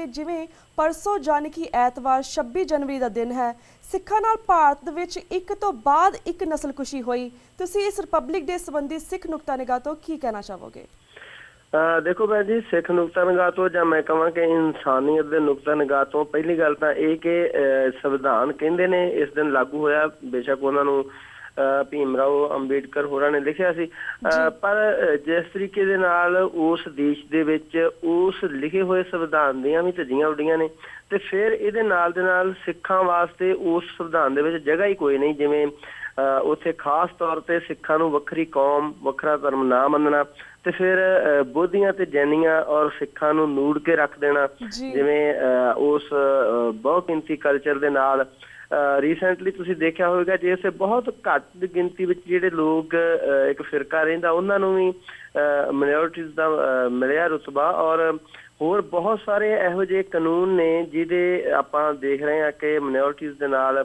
कि जिवें परसों यानी कि ऐतवार 26 जनवरी का दिन है, सिखां नाल भारत विच एक तो बाद एक नस्लकुशी हुई। तुसीं इस रिपब्लिक डे संबंधी सिख नुक्ता निगाह तो की कहना चाहोगे? देखो भैन जी, सिख नुकता निगाह तो जां मैं कहां कि इंसानियत के नुकता निगाह तो पहली गल तां इह कि संविधान कहंदे ने इस दिन लागू होया। बेशक उन्होंने भीम राव अंबेडकर होरां ने लिखिया सी, पर जिस तरीके दे नाल उस देश दे विच उस लिखे हुए संविधान दियां भी धज्जियां उड्डियां ने ते फिर इहदे नाल दे नाल सिखां वास्ते उस संविधान दे विच जगह ही कोई नहीं। जिवें उत्थे खास तौर पर सिखां नूं वखरी कौम वखरा धर्म ना मनना ते फिर बोधियां ते जैनियां और सिखां नूं नूड़ के रख देना। जिवें उस बहुगिनती कल्चर दे नाल रीसेंटली तुसीं देखिया होवेगा जिस बहुत घट गिनती विच जिहड़े लोग एक फिरका रहिंदा उन्हां नूं भी माइनॉरिटीज़ दा मिलिया रुतबा और होर बहुत सारे इहो जिहे कानून ने जिहदे आपां देख रहे हैं कि माइनॉरिटीज़ दे नाल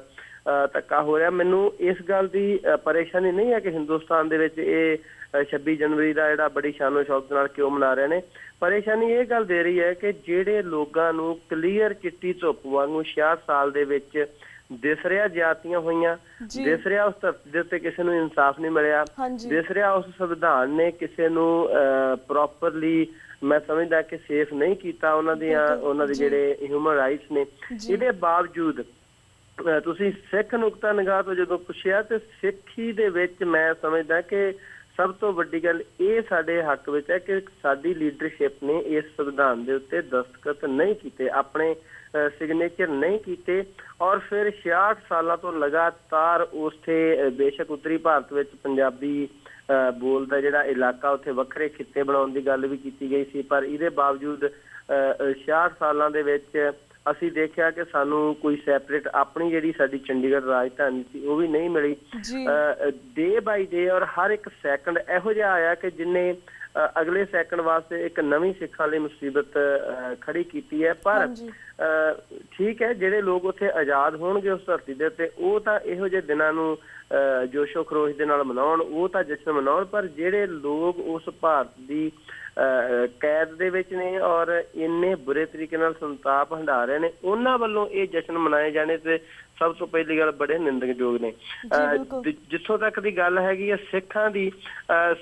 धक्का हो रहा। मैनू इस गल की परेशानी नहीं है कि हिंदुस्तान दे विच 26 जनवरी का जिहड़ा बड़ी शानो शौक नाल क्यों मना रहे हैं। परेशानी ये गल दे रही है कि जिहड़े लोगों नूं क्लीयर चिट्टी धुप वांगू 66 साल दे विच दिस रहा जातियां होईयां, दिस रहा उस धरती दे उत्ते किसी नूं इंसाफ नहीं मिलिया, दिस रहा उस संविधान ने किसी नूं प्रॉपरली मैं समझदा कि सेफ नहीं कीता उन्हां दे जिहड़े ह्यूमन राइट्स ने। इहदे बावजूद तुसीं सिख नुकता निगाह तो जदों पुछिया ते सिੱਖੀ दे विच मैं समझदा कि सब तो वड्डी गल ये साडे हक विच है कि साडी लीडरशिप ने इस संविधान दे उत्ते दस्तखत नहीं कीते, अपने सिग्नेचर नहीं कीते और फिर 66 सालों तो लगातार उत्थे बेशक उत्तरी भारत विच पंजाबी बोलदा जिहड़ा इलाका उत्थे वखरे खित्ते बनाउण दी गल भी कीती गई सी, पर इहदे बावजूद 66 सालों दे विच असीं देखिया कि सानू कोई सैपरेट अपनी जिहड़ी साडी चंडीगढ़ राजधानी सी वो भी नहीं मिली। डे बाई डे और हर एक सैकंड इहो जिहा आया कि जिन्हें अगले सैकंड वास्ते एक नवीं सिखां लई मुसीबत खड़ी कीती है। पर ठीक है, जिहड़े लोग उत्थे आज़ाद होणगे उस धरती दे उत्ते वो तां इहो जिहे दिनां नूं जोशो खरोश दे नाल मनाउण, वो तां जश्न मनाउण, पर जिहड़े लोग उस भारत दी कैद दे विच ने और इन्ने बुरे तरीके नाल संताप हंडा रहे ने उन्हां वल्लों ये जश्न मनाए जाने ते सब तो पहली गल बड़े निंदकयोग ने। जिथों तक दी गल हैगी है सिखां दी,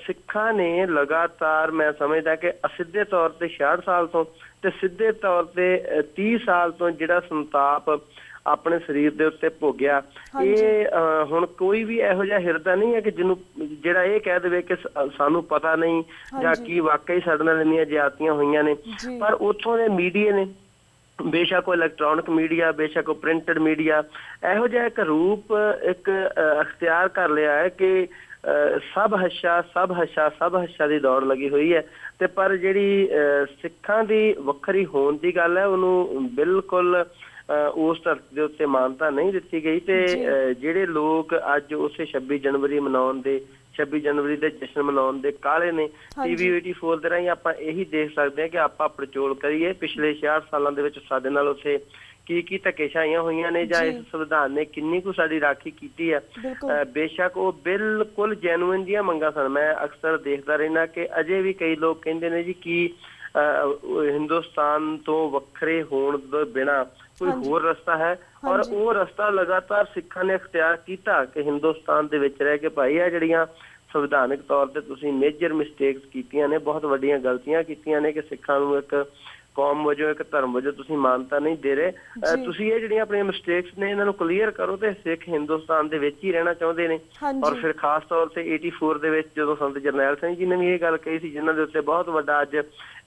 सिखां ने लगातार मैं समझदा कि असिद्धे तौर ते 66 साल तो ते सिद्धे तौर ते 30 साल तो जिहड़ा संताप अपने शरीर दे उत्ते भोगिया, ये हुण कोई भी इहो जिहा हिरदा नहीं है कि जिन्हों जिहड़ा ये कह देवे कि सानू पता नहीं जां की वाकई साडे नाल इन्नियां ज्यादतियां होईयां ने। पर उत्थों दे मीडिया ने बेशक वो इलैक्ट्रॉनिक मीडिया बेशक वो प्रिंटड मीडिया इहो जिहा एक रूप एक अख्तियार कर लिया है कि सब हशा की दौड़ लगी हुई है। ते पर जिहड़ी सिखां दी वखरी होण दी गल है उहनूं बिल्कुल उस धरती के उत्ते मानता नहीं दी गई। तो जिहड़े लोग अज उस 26 जनवरी मनाउण दे 26 जनवरी के जश्न मनाउण दे काले ने TV84 दे राहीं आपां यही देख सकते हैं कि आपां पड़चोल करिए पिछले 66 सालों दे विच साडे नाल उत्थे की धक्केशाइयां होईयां ने जां इस संविधान ने किन्नी कुछ साडी राखी कीती है। बेशक वो बिल्कुल जैनुइन जिहियां मंगां सन। मैं अक्सर देखदा रहिना कि अजे भी कई लोग कहिंदे ने जी कि हिंदुस्तान तो वखरे होण दे बिना कोई होर रस्ता है, और वो रस्ता लगातार सिखां ने अख्तियार किया कि हिंदुस्तान दे विच रह के भाई आ जिहड़ियां संविधानिक तौर पर तुसीं मेजर मिसटेक्स कीतियां ने, बहुत वड्डियां गलतियां कीतियां ने कि सिखां नूं एक कौम वजों एक धर्म वजों तुसीं मानता नहीं दे रहे। तुसीं ये जिहड़ियां अपणियां मिसटेक्स ने इन्हां नूं क्लीयर करो ते सिख हिंदुस्तान दे विच ही रहना चाहुंदे ने। और फिर खास तौर ते 84 दे विच जदों संत जरनैल सिंह जी ने भी ये गल कही सी, जिन्हां दे उत्ते बहुत वड्डा अज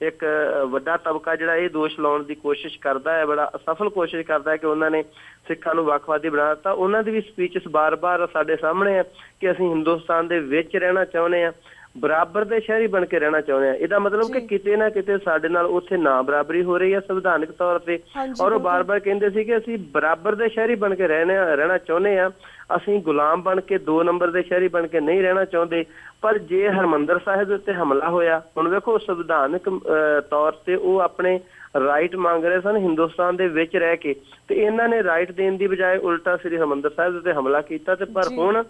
एक वड्डा तबका जिहड़ा ये दोष लाउण दी कोशिश करदा है, बड़ा असफल कोशिश करदा है कि उन्हां ने सिखां नूं वखवादी बना दित्ता। उन्हां दी भी स्पीचस बार बार साडे सामने है कि असीं हिंदुस्तान दे विच रहना चाहुंदे आ, बराबर दे शहरी बन के रहना चाहुंदे हैं। इहदा मतलब कि किते ना किते साडे नाल उत्थे ना बराबरी हो रही है संविधानिक तौर पे, और वो बार बार कहंदे सी कि असीं बराबर दे शहरी बन के रहना चाहुंदे आ, असीं गुलाम बन के 2 नंबर दे शहरी बन के नहीं रहना चाहुंदे। पर जे हरमंदर साहिब दे उत्ते हमला होया, हुण वेखो संविधानिक तौर ते वो अपने राइट मंग रहे सन हिंदुस्तान दे विच रह के, ते इन्हां ने राइट देण दी बजाय उल्टा श्री हरमंदर साहिब दे उत्ते हमला कीता। ते पर हुण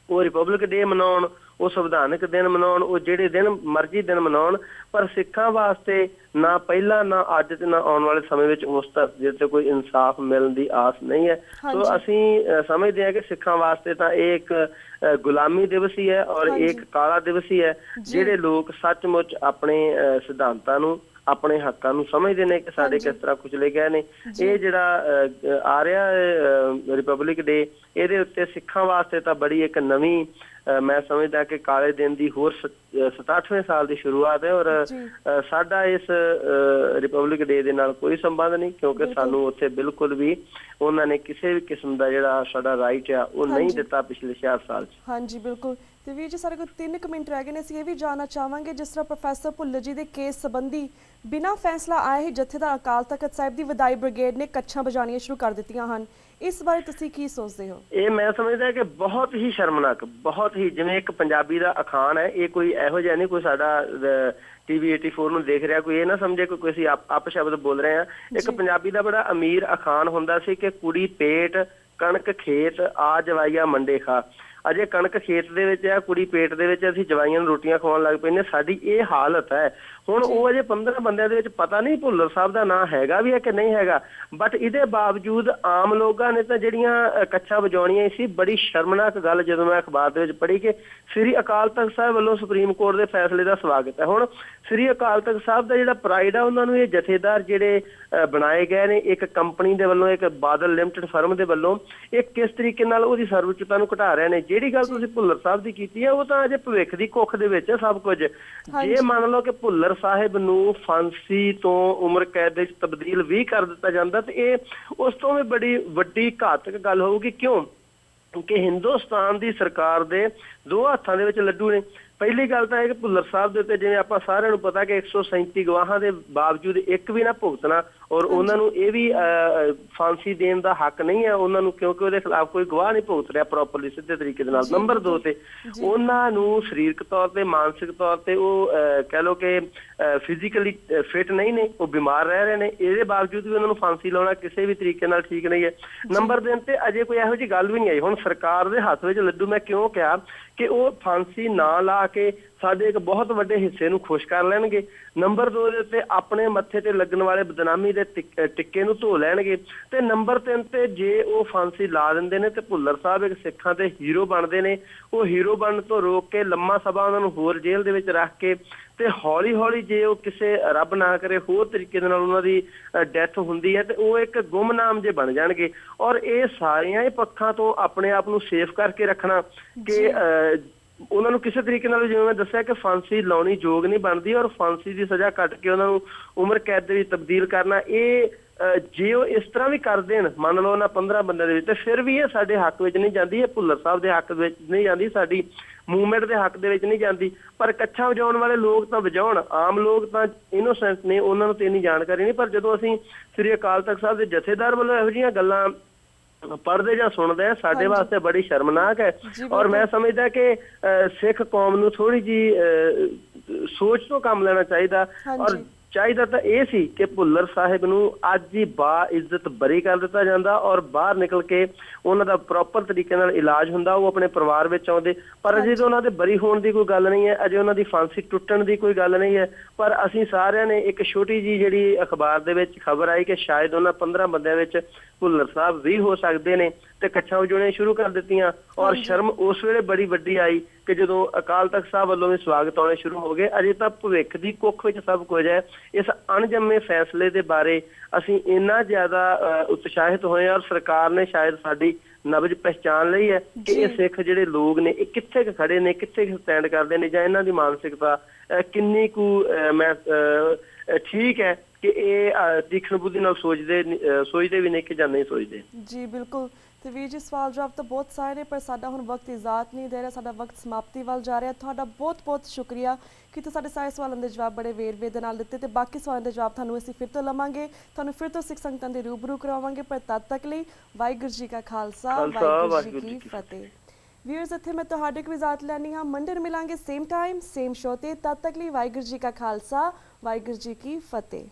ਉਹ ਰਿਪਬਲਿਕ ਡੇ ਮਨਾਉਣ, ਉਹ ਸੰਵਿਧਾਨਕ ਦਿਨ ਮਨਾਉਣ, ਉਹ ਜਿਹੜੇ ਦਿਨ ਮਰਜ਼ੀ ਦਿਨ ਮਨਾਉਣ, ਪਰ ਸਿੱਖਾਂ ਵਾਸਤੇ ਨਾ ਪਹਿਲਾਂ ਨਾ ਅੱਜ ਤੇ ਨਾ ਆਉਣ ਵਾਲੇ ਸਮੇਂ ਵਿੱਚ ਉਸ ਧਰਤੀ ਤੇ ਕੋਈ ਇਨਸਾਫ ਮਿਲਣ ਦੀ ਆਸ ਨਹੀਂ ਹੈ। ਸੋ ਅਸੀਂ ਸਮਝਦੇ ਹਾਂ ਕਿ ਸਿੱਖਾਂ ਵਾਸਤੇ ਤਾਂ ਇਹ ਇੱਕ ਗੁਲਾਮੀ ਦਿਵਸ ਹੀ ਹੈ ਔਰ ਇਹ ਇੱਕ ਕਾਲਾ ਦਿਵਸ ਹੀ ਹੈ। ਜਿਹੜੇ ਲੋਕ ਸੱਚਮੁੱਚ ਆਪਣੇ ਸਿਧਾਂਤਾਂ ਨੂੰ, ਆਪਣੇ ਹੱਕਾਂ ਨੂੰ ਸਮਝਦੇ ਨੇ ਕਿ ਸਾਡੇ ਕਿਸ ਤਰ੍ਹਾਂ ਕੁਚਲੇ ਗਏ ਨੇ, ਇਹ ਜਿਹੜਾ ਆ ਰਿਹਾ ਰਿਪਬਲਿਕ ਡੇ, ਇਹਦੇ ਉੱਤੇ ਸਿੱਖਾਂ ਵਾਸਤੇ ਤਾਂ ਬੜੀ ਇੱਕ ਨਵੀਂ ਮੈਂ ਸਮਝਦਾ ਕਿ ਕਾਲੇ ਦਿਨ ਦੀ ਹੋਰ 67ਵੇਂ ਸਾਲ ਦੀ ਸ਼ੁਰੂਆਤ ਹੈ। ਔਰ ਸਾਡਾ ਇਸ ਰਿਪਬਲਿਕ ਡੇ ਦੇ ਨਾਲ ਕੋਈ ਸੰਬੰਧ ਨਹੀਂ, ਕਿਉਂਕਿ ਸਾਨੂੰ ਉੱਥੇ ਬਿਲਕੁਲ ਵੀ ਉਹਨਾਂ ਨੇ ਕਿਸੇ ਵੀ ਕਿਸਮ ਦਾ ਜਿਹੜਾ ਸਾਡਾ ਰਾਈਟ ਆ ਉਹ ਨਹੀਂ ਦਿੱਤਾ ਪਿਛਲੇ 66 ਸਾਲ 'ਚ। ਹਾਂਜੀ ਬਿਲਕੁਲ। ਤੇ ਵੀਰ ਜੀ ਸਾਡੇ ਕੋਲ 3 ਮਿੰਟ ਰਹਿ ਗਏ ਨੇ, ਅਸੀਂ ਇਹ ਵੀ ਜਾਣਨਾ ਚਾਹਾਂਗੇ ਜਿਸ ਤਰ੍ਹਾਂ ਪ੍ਰੋਫੈਸਰ ਭੁੱਲਰ ਜੀ ਦੇ ਕੇਸ ਸੰਬੰਧੀ ਬਿਨਾਂ ਫੈਸਲਾ ਆਏ ਹੀ ਜਥੇਦਾਰ ਅਕਾਲ ਤਖਤ ਸਾਹਿਬ ਦੀ ਵਿਦਾਈ ਬ੍ਰਿਗੇਡ ਨੇ ਕੱਛਾਂ ਵਜਾਣੀਆਂ ਸ਼ੁਰੂ ਕਰ ਦਿੱਤੀਆਂ ਹਨ, ਇਸ ਬਾਰੇ ਤੁਸੀਂ ਕੀ ਸੋਚਦੇ ਹੋ? ਇਹ ਮੈਂ ਸਮਝਦਾ ਕਿ ਬਹੁਤ ਹੀ ਸ਼ਰਮਨਾਕ, ਬਹੁਤ ਹੀ, ਜਿਵੇਂ ਇੱਕ ਪੰਜਾਬੀ ਦਾ ਅਖਾਣ ਹੈ, ਇਹ ਕੋਈ ਇਹੋ ਜਿਹਾ ਨਹੀਂ ਕੋਈ ਸਾਡਾ TV84 ਨੂੰ ਦੇਖ ਰਿਹਾ ਕੋਈ ਇਹ ਨਾ ਸਮਝੇ ਕੋਈ ਅਸੀਂ ਆਪ ਸ਼ਬਦ ਬੋਲ ਰਹੇ ਹਾਂ। ਇੱਕ ਪੰਜਾਬੀ ਦਾ ਬੜਾ ਅਮੀਰ ਅਖਾਣ ਹੁੰਦਾ ਸੀ ਕਿ ਕੁੜੀ ਪੇਟ ਕਣਕ ਖੇਤ ਆ ਜਵਾਈਆ ਮੰਡੇ ਖਾ। ਅਜੇ ਕਣਕ ਖੇਤ ਦੇ ਵਿੱਚ ਹੈ, ਕੁੜੀ ਪੇਟ ਦੇ ਵਿੱਚ, ਅਸੀਂ ਜਵਾਈਆਂ ਨੂੰ ਰੋਟੀਆਂ ਖਵਾਉਣ ਲੱਗ ਪੈਂਦੇ, ਸਾਡੀ ਇਹ ਹਾਲਤ ਹੈ। ਹੁਣ ਉਹ ਅਜੇ 15 ਬੰਦਿਆਂ ਦੇ ਵਿੱਚ ਪਤਾ ਨਹੀਂ ਭੁੱਲਰ ਸਾਹਿਬ ਦਾ ਨਾਂ ਹੈਗਾ ਵੀ ਹੈ ਕਿ ਨਹੀਂ ਹੈਗਾ, ਬਟ ਇਹਦੇ ਬਾਵਜੂਦ ਆਮ ਲੋਕਾਂ ਨੇ ਤਾਂ ਜਿਹੜੀਆਂ ਕੱਛਾਂ ਵਜਾਉਣੀਆਂ ਸੀ। ਬੜੀ ਸ਼ਰਮਨਾਕ ਗੱਲ ਜਦੋਂ ਮੈਂ ਅਖਬਾਰ ਦੇ ਵਿੱਚ ਪੜ੍ਹੀ ਕਿ ਸ੍ਰੀ ਅਕਾਲ ਤਖਤ ਸਾਹਿਬ ਵੱਲੋਂ ਸੁਪਰੀਮ ਕੋਰਟ ਦੇ ਫੈਸਲੇ ਦਾ ਸਵਾਗਤ ਹੈ। ਹੁਣ ਸ੍ਰੀ ਅਕਾਲ ਤਖਤ ਸਾਹਿਬ ਦਾ ਜਿਹੜਾ ਪ੍ਰਾਈਡ ਆ, ਉਹਨਾਂ ਨੂੰ ਇਹ ਜਥੇਦਾਰ ਜਿਹੜੇ ਬਣਾਏ ਗਏ ਨੇ ਇੱਕ ਕੰਪਨੀ ਦੇ ਵੱਲੋਂ, ਇੱਕ ਬਾਦਲ ਲਿਮਟਿਡ ਫਰਮ ਦੇ ਵੱਲੋਂ, ਇਹ ਕਿਸ ਤਰੀਕੇ ਨਾਲ ਉਹਦੀ ਸਰਵਉੱਚਤਾ ਨੂੰ ਘਟਾ ਰਹੇ ਨੇ। ਜਿਹੜੀ ਗੱਲ ਤੁਸੀਂ ਭੁੱਲਰ ਸਾਹਿਬ ਦੀ ਕੀਤੀ ਹੈ ਉਹ ਤਾਂ ਅਜੇ ਭਵਿੱਖ ਦੀ ਕੁੱਖ ਦੇ ਵਿੱਚ ਸਭ ਕੁਝ। ਜੇ ਮੰਨ ਲਓ ਕਿ ਭੁੱਲਰ ਸਾਹਿਬ ਨੂੰ ਫਾਂਸੀ ਤੋਂ ਉਮਰ ਕੈਦ ਵਿੱਚ ਤਬਦੀਲ ਵੀ ਕਰ ਦਿੱਤਾ ਜਾਂਦਾ ਤੇ ਇਹ ਉਸ ਤੋਂ ਵੀ ਬੜੀ ਵੱਡੀ ਘਾਤਕ ਗੱਲ ਹੋਊਗੀ। ਕਿਉਂ ਕਿ ਹਿੰਦੁਸਤਾਨ ਦੀ ਸਰਕਾਰ ਦੇ 2 ਹੱਥਾਂ ਦੇ ਵਿੱਚ ਲੱਡੂ ਨੇ। ਪਹਿਲੀ ਗੱਲ ਤਾਂ ਇਹ ਕਿ ਭੁੱਲਰ ਸਾਹਿਬ ਦੇ ਉੱਤੇ ਜਿਵੇਂ ਆਪਾਂ ਸਾਰਿਆਂ ਨੂੰ ਪਤਾ ਕਿ 137 ਗਵਾਹਾਂ ਦੇ ਬਾਵਜੂਦ ਇੱਕ ਵੀ ਨਾ ਭੁਗਤਣਾ, ਔਰ ਉਹਨਾਂ ਨੂੰ ਇਹ ਵੀ ਫਾਂਸੀ ਦੇਣ ਦਾ ਹੱਕ ਨਹੀਂ ਹੈ ਉਹਨਾਂ ਨੂੰ, ਕਿਉਂਕਿ ਉਹਦੇ ਖਿਲਾਫ ਕੋਈ ਗਵਾਹ ਨਹੀਂ ਭੁਗਤ ਰਿਹਾ ਪ੍ਰੋਪਰਲੀ ਸਿੱਧੇ ਤਰੀਕੇ ਦੇ ਨਾਲ। ਨੰਬਰ 2 ਤੇ ਉਹਨਾਂ ਨੂੰ ਸਰੀਰਕ ਤੌਰ ਤੇ, ਮਾਨਸਿਕ ਤੌਰ ਤੇ ਉਹ ਕਹਿ ਲਓ ਕਿ ਫਿਜ਼ੀਕਲੀ ਫਿਟ ਨਹੀਂ ਨੇ, ਉਹ ਬਿਮਾਰ ਰਹਿ ਰਹੇ ਨੇ, ਇਹਦੇ ਬਾਵਜੂਦ ਵੀ ਉਹਨਾਂ ਨੂੰ ਫਾਂਸੀ ਲਾਉਣਾ ਕਿਸੇ ਵੀ ਤਰੀਕੇ ਨਾਲ ਠੀਕ ਨਹੀਂ ਹੈ। ਨੰਬਰ 3 ਤੇ ਅਜੇ ਕੋਈ ਇਹੋ ਜਿਹੀ ਗੱਲ ਵੀ ਨਹੀਂ ਆਈ। ਹੁਣ ਸਰਕਾਰ ਦੇ ਹੱਥ ਵਿੱਚ ਲੱਡੂ, ਮੈਂ ਕਿਉਂ ਕਿਹਾ ਕਿ ਉਹ ਫਾਂਸੀ ਨਾ ਲਾ ਕੇ ਸਾਡੇ ਇੱਕ ਬਹੁਤ ਵੱਡੇ ਹਿੱਸੇ ਨੂੰ ਖੁਸ਼ ਕਰ ਲੈਣਗੇ। ਨੰਬਰ 2 ਦੇ ਉੱਤੇ ਆਪਣੇ ਮੱਥੇ ਤੇ ਲੱਗਣ ਵਾਲੇ ਬਦਨਾਮੀ ਦੇ ਟਿੱਕੇ ਨੂੰ ਧੋ ਲੈਣਗੇ। ਤੇ ਨੰਬਰ 3 ਤੇ ਜੇ ਉਹ ਫਾਂਸੀ ਲਾ ਦਿੰਦੇ ਨੇ ਤੇ ਭੁੱਲਰ ਸਾਹਿਬ ਇੱਕ ਸਿੱਖਾਂ ਦੇ ਹੀਰੋ ਬਣਦੇ ਨੇ। ਉਹ ਹੀਰੋ ਬਣਨ ਤੋਂ ਰੋਕ ਕੇ ਲੰਮਾ ਸਮਾਂ ਉਹਨਾਂ ਨੂੰ ਹੋਰ ਜੇਲ੍ਹ ਦੇ ਵਿੱਚ ਰੱਖ ਕੇ ਤੇ ਹੌਲੀ ਹੌਲੀ ਜੇ ਉਹ ਕਿਸੇ ਰੱਬ ਨਾ ਕਰੇ ਹੋਰ ਤਰੀਕੇ ਦੇ ਨਾਲ ਉਹਨਾਂ ਦੀ ਡੈਥ ਹੁੰਦੀ ਹੈ ਤੇ ਉਹ ਇੱਕ ਗੁੰਮਨਾਮ ਜੇ ਬਣ ਜਾਣਗੇ। ਔਰ ਇਹ ਸਾਰੀਆਂ ਹੀ ਪੱਖਾਂ ਤੋਂ ਆਪਣੇ ਆਪ ਨੂੰ ਸੇਫ ਕਰਕੇ ਰੱਖਣਾ ਕਿ ਉਹਨਾਂ ਨੂੰ ਕਿਸੇ ਤਰੀਕੇ ਨਾਲ, ਜਿਵੇਂ ਮੈਂ ਦੱਸਿਆ ਕਿ ਫਾਂਸੀ ਲਾਉਣੀ ਯੋਗ ਨਹੀਂ ਬਣਦੀ ਔਰ ਫਾਂਸੀ ਦੀ ਸਜ਼ਾ ਕੱਟ ਕੇ ਉਹਨਾਂ ਨੂੰ ਉਮਰ ਕੈਦ ਦੇ ਵਿੱਚ ਤਬਦੀਲ ਕਰਨਾ, ਇਹ ਜੇ ਉਹ ਇਸ ਤਰ੍ਹਾਂ ਵੀ ਕਰ ਦੇਣ, ਮੰਨ ਲਓ ਉਹਨਾਂ 15 ਬੰਦਿਆਂ ਦੇ ਵਿੱਚ, ਤੇ ਫਿਰ ਵੀ ਇਹ ਸਾਡੇ ਹੱਕ ਵਿੱਚ ਨਹੀਂ ਜਾਂਦੀ, ਇਹ ਭੁੱਲਰ ਸਾਹਿਬ ਦੇ ਹੱਕ ਵਿੱਚ ਨਹੀਂ ਜਾਂਦੀ, ਸਾਡੀ ਮੂਵਮੈਂਟ ਦੇ ਹੱਕ ਦੇ ਵਿੱਚ ਨਹੀਂ ਜਾਂਦੀ। ਪਰ ਕੱਛਾਂ ਵਜਾਉਣ ਵਾਲੇ ਲੋਕ ਤਾਂ ਵਜਾਉਣ, ਆਮ ਲੋਕ ਤਾਂ ਇਨੋਸੈਂਟ ਨੇ, ਉਹਨਾਂ ਨੂੰ ਤੇ ਇੰਨੀ ਜਾਣਕਾਰੀ ਨਹੀਂ। ਪਰ ਜਦੋਂ ਅਸੀਂ ਸ੍ਰੀ ਅਕਾਲ ਤਖਤ ਸਾਹਿਬ ਦੇ ਜਥੇਦਾਰ ਵੱਲੋਂ ਇਹੋ ਜਿਹੀਆਂ ਗੱਲਾਂ ਪੜ੍ਹਦੇ ਜਾਂ ਸੁਣਦੇ ਆ, ਸਾਡੇ ਵਾਸਤੇ ਬੜੀ ਸ਼ਰਮਨਾਕ ਹੈ। ਔਰ ਮੈਂ ਸਮਝਦਾ ਕਿ ਸਿੱਖ ਕੌਮ ਨੂੰ ਥੋੜੀ ਜੀ ਸੋਚ ਤੋਂ ਕੰਮ ਲੈਣਾ ਚਾਹੀਦਾ। ਔਰ ਚਾਹੀਦਾ ਤਾਂ ਇਹ ਸੀ ਕਿ ਭੁੱਲਰ ਸਾਹਿਬ ਨੂੰ ਅੱਜ ਹੀ ਬਾਇੱਜ਼ਤ ਬਰੀ ਕਰ ਦਿੱਤਾ ਜਾਂਦਾ ਔਰ ਬਾਹਰ ਨਿਕਲ ਕੇ ਉਹਨਾਂ ਦਾ ਪ੍ਰੋਪਰ ਤਰੀਕੇ ਨਾਲ ਇਲਾਜ ਹੁੰਦਾ, ਉਹ ਆਪਣੇ ਪਰਿਵਾਰ ਵਿੱਚ ਆਉਂਦੇ। ਪਰ ਅਜੇ ਤਾਂ ਉਹਨਾਂ ਦੇ ਬਰੀ ਹੋਣ ਦੀ ਕੋਈ ਗੱਲ ਨਹੀਂ ਹੈ, ਅਜੇ ਉਹਨਾਂ ਦੀ ਫਾਂਸੀ ਟੁੱਟਣ ਦੀ ਕੋਈ ਗੱਲ ਨਹੀਂ ਹੈ। ਪਰ ਅਸੀਂ ਸਾਰਿਆਂ ਨੇ ਇੱਕ ਛੋਟੀ ਜਿਹੀ ਜਿਹੜੀ ਅਖਬਾਰ ਦੇ ਵਿੱਚ ਖਬਰ ਆਈ ਕਿ ਸ਼ਾਇਦ ਉਹਨਾਂ 15 ਬੰਦਿਆਂ ਵਿੱਚ ਭੁੱਲਰ ਸਾਹਿਬ ਵੀ ਹੋ ਸਕਦੇ ਨੇ ਤੇ ਕੱਛਾਂ ਵਜਾਉਣੀਆਂ ਸ਼ੁਰੂ ਕਰ ਦਿੱਤੀਆਂ। ਔਰ ਸ਼ਰਮ ਉਸ ਵੇਲੇ ਬੜੀ ਵੱਡੀ ਆਈ ਕਿ ਜਦੋਂ ਅਕਾਲ ਤਖਤ ਸਾਹਿਬ ਵੱਲੋਂ ਵੀ ਸਵਾਗਤ ਆਉਣੇ ਸ਼ੁਰੂ ਹੋ ਗਏ। ਅਜੇ ਤਾਂ ਭਵਿੱਖ ਦੀ ਕੁੱਖ ਵਿੱਚ ਸਭ ਕੁਝ ਹੈ। ਇਸ ਅਣਜੰਮੇ ਫੈਸਲੇ ਦੇ ਬਾਰੇ ਅਸੀਂ ਇੰਨਾ ਜ਼ਿਆਦਾ ਉਤਸ਼ਾਹਿਤ ਹੋਏ ਔਰ ਸਰਕਾਰ ਨੇ ਸ਼ਾਇਦ ਸਾਡੀ ਨਬਜ਼ ਪਹਿਚਾਣ ਲਈ ਹੈ ਕਿ ਇਹ ਸਿੱਖ ਜਿਹੜੇ ਲੋਕ ਨੇ ਇਹ ਕਿੱਥੇ ਕੁ ਖੜੇ ਨੇ, ਕਿੱਥੇ ਸਟੈਂਡ ਕਰਦੇ ਨੇ, ਜਾਂ ਇਹਨਾਂ ਦੀ ਮਾਨਸਿਕਤਾ ਕਿੰਨੀ ਕੁ ਮੈਂ ਠੀਕ ਹੈ ਕਿ ਇਹ ਤੀਖਣ ਬੁੱਧੀ ਨਾਲ ਸੋਚਦੇ ਵੀ ਨਹੀਂ ਕਿ ਜਾਂ ਨਹੀਂ ਸੋਚਦੇ। ਜੀ ਬਿਲਕੁਲ। ਤੇ ਵੀਰ ਜੀ ਸਵਾਲ ਜਵਾਬ ਤਾਂ ਬਹੁਤ ਸਾਰੇ ਨੇ ਪਰ ਸਾਡਾ ਹੁਣ ਵਕਤ ਇਜਾਜ਼ਤ ਨਹੀਂ ਦੇ ਰਿਹਾ, ਸਾਡਾ ਵਕਤ ਸਮਾਪਤੀ ਵੱਲ ਜਾ ਰਿਹਾ। ਤੁਹਾਡਾ ਬਹੁਤ ਬਹੁਤ ਸ਼ੁਕਰੀਆ ਕਿ ਤੁਸੀਂ ਸਾਡੇ ਸਾਰੇ ਸਵਾਲਾਂ ਦੇ ਜਵਾਬ ਬੜੇ ਵੇਰਵੇ ਦੇ ਨਾਲ ਦਿੱਤੇ ਤੇ ਬਾਕੀ ਸਵਾਲਾਂ ਦੇ ਜਵਾਬ ਤੁਹਾਨੂੰ ਅਸੀਂ ਫਿਰ ਤੋਂ ਲਵਾਂਗੇ, ਤੁਹਾਨੂੰ ਫਿਰ ਤੋਂ ਸਿੱਖ ਸੰਗਤਾਂ ਦੇ ਰੂਬਰੂ ਕਰਾਵਾਂਗੇ। ਪਰ ਤਦ ਤੱਕ ਲਈ ਵਾਹਿਗੁਰੂ ਜੀ ਕਾ ਖਾਲਸਾ, ਵਾਹਿਗੁਰੂ ਜੀ ਕੀ ਫਤਿਹ। ਵੀਅਰਸ ਇੱਥੇ ਮੈਂ ਤੁਹਾਡੇ ਕੋਲ ਇਜਾਜ਼ਤ ਲੈਣੀ ਹਾਂ, ਮੰਡੇ ਨੂੰ ਮਿਲਾਂਗੇ ਸੇਮ ਟਾਈਮ ਸੇਮ ਸ਼ੋ ਤੇ। ਤਦ ਤੱਕ ਲਈ ਵਾਹਿਗੁਰੂ ਜੀ ਕਾ ਖਾਲਸਾ, ਵਾਹਿਗੁਰੂ ਜੀ ਕੀ ਫਤਿਹ।